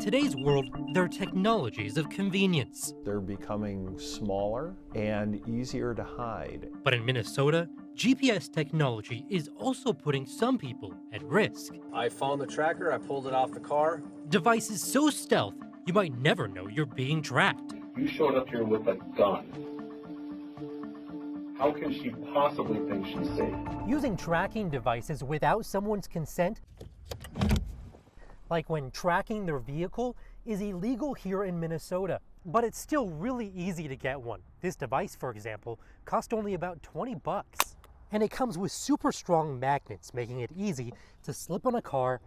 today's world, they're technologies of convenience. They're becoming smaller and easier to hide. But in Minnesota, GPS technology is also putting some people at risk. I found the tracker, I pulled it off the car. Devices so stealth, you might never know you're being tracked. You showed up here with a gun. How can she possibly think she's safe? Using tracking devices without someone's consent, like when tracking their vehicle, is illegal here in Minnesota. But it's still really easy to get one. This device, for example, cost only about 20 bucks. And it comes with super strong magnets, making it easy to slip on a car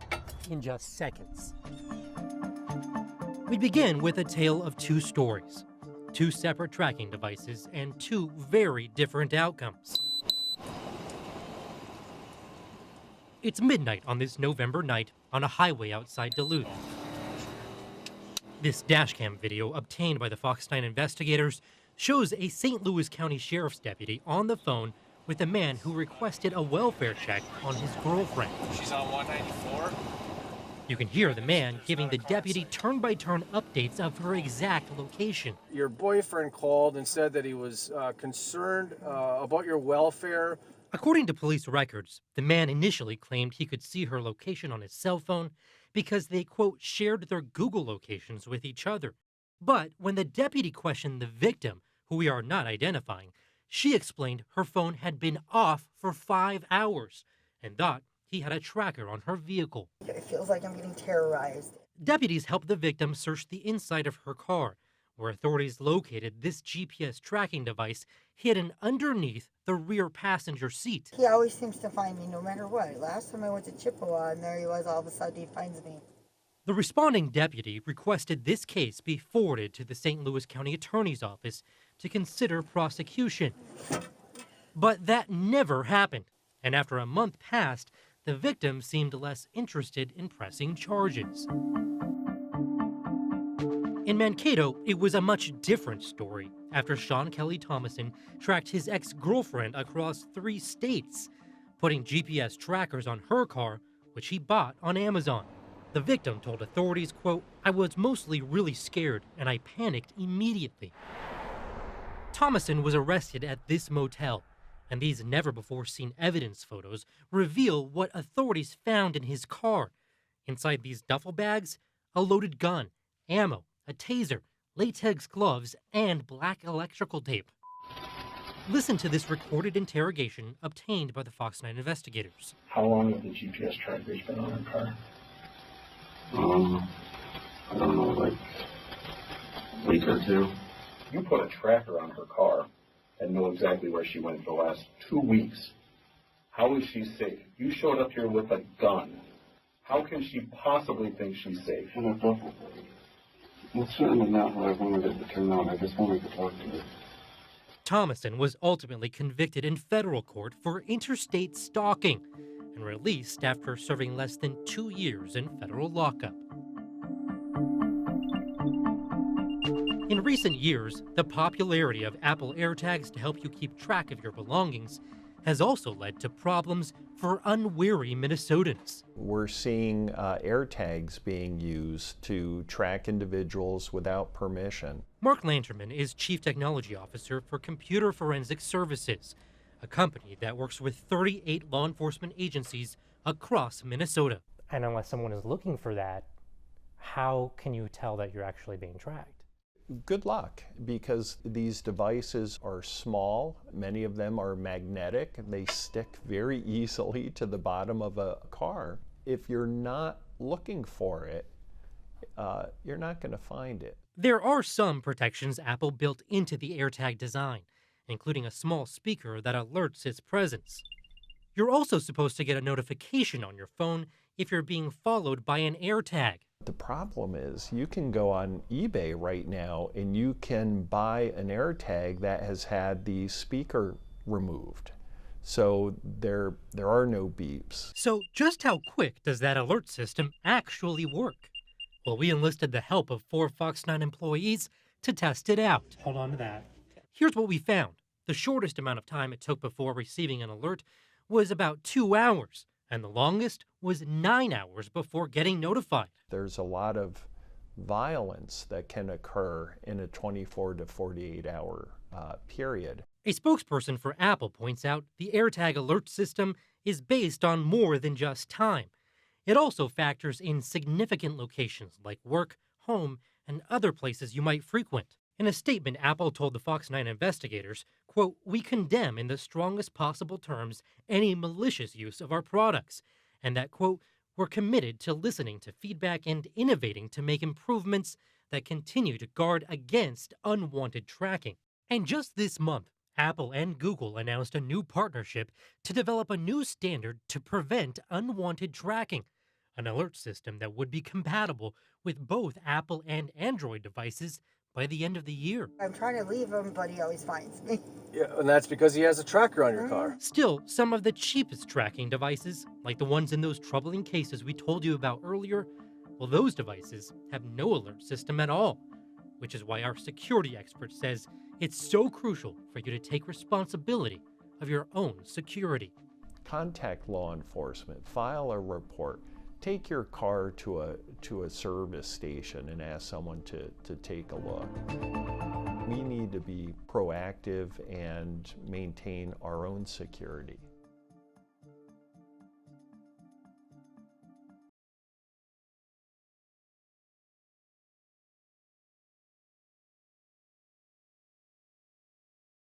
in just seconds. We begin with a tale of two stories, two separate tracking devices and two very different outcomes. It's midnight on this November night on a highway outside Duluth. This dashcam video obtained by the Fox 9 investigators shows a St. Louis County Sheriff's deputy on the phone with a man who requested a welfare check on his girlfriend. She's on 194. You can hear the man giving the deputy turn-by-turn updates of her exact location. Your boyfriend called and said that he was concerned about your welfare. According to police records, the man initially claimed he could see her location on his cell phone because they, quote, shared their Google locations with each other. But when the deputy questioned the victim, who we are not identifying, she explained her phone had been off for 5 hours and thought he had a tracker on her vehicle. It feels like I'm getting terrorized. Deputies helped the victim search the inside of her car, where authorities located this GPS tracking device hidden underneath the rear passenger seat. He always seems to find me no matter what. Last time I went to Chippewa and there he was, all of a sudden he finds me. The responding deputy requested this case be forwarded to the St. Louis County Attorney's Office to consider prosecution. But that never happened, and after a month passed, the victim seemed less interested in pressing charges. In Mankato, it was a much different story after Sean Kelly Thomason tracked his ex-girlfriend across 3 states, putting GPS trackers on her car, which he bought on Amazon. The victim told authorities, quote, "I was mostly really scared and I panicked immediately." Thomason was arrested at this motel, and these never-before-seen evidence photos reveal what authorities found in his car. Inside these duffel bags, a loaded gun, ammo, a taser, latex gloves, and black electrical tape. Listen to this recorded interrogation obtained by the Fox 9 investigators. How long have the GPS trackers been on her car? I don't know, like a week or 2. You put a tracker on her car and know exactly where she went for the last 2 weeks. How is she safe? You showed up here with a gun. How can she possibly think she's safe? That's certainly not what I wanted it to turn out. I just wanted to talk to her. Thomason was ultimately convicted in federal court for interstate stalking and released after serving less than 2 years in federal lockup. In recent years, the popularity of Apple AirTags to help you keep track of your belongings has also led to problems for unwary Minnesotans. We're seeing AirTags being used to track individuals without permission. Mark Lanterman is Chief Technology Officer for Computer Forensic Services, a company that works with 38 law enforcement agencies across Minnesota. And unless someone is looking for that, how can you tell that you're actually being tracked? Good luck, because these devices are small. Many of them are magnetic. They stick very easily to the bottom of a car. If you're not looking for it, you're not going to find it. There are some protections Apple built into the AirTag design, including a small speaker that alerts its presence. You're also supposed to get a notification on your phone if you're being followed by an AirTag. The problem is you can go on eBay right now and you can buy an AirTag that has had the speaker removed. So there are no beeps. So just how quick does that alert system actually work? Well, we enlisted the help of 4 Fox 9 employees to test it out. Hold on to that. Here's what we found. The shortest amount of time it took before receiving an alert was about 2 hours, and the longest was 9 hours before getting notified. There's a lot of violence that can occur in a 24 to 48 hour period. A spokesperson for Apple points out the AirTag alert system is based on more than just time. It also factors in significant locations like work, home, and other places you might frequent. In a statement, Apple told the Fox 9 investigators, quote, "We condemn in the strongest possible terms any malicious use of our products," and that, quote, "we're committed to listening to feedback and innovating to make improvements that continue to guard against unwanted tracking." And just this month, Apple and Google announced a new partnership to develop a new standard to prevent unwanted tracking, an alert system that would be compatible with both Apple and Android devices by the end of the year. I'm trying to leave him, but he always finds me. Yeah, and that's because he has a tracker on your car. Still, some of the cheapest tracking devices, like the ones in those troubling cases we told you about earlier, well, those devices have no alert system at all, which is why our security expert says it's so crucial for you to take responsibility of your own security. Contact law enforcement, file a report, take your car to a service station and ask someone to take a look. We need to be proactive and maintain our own security.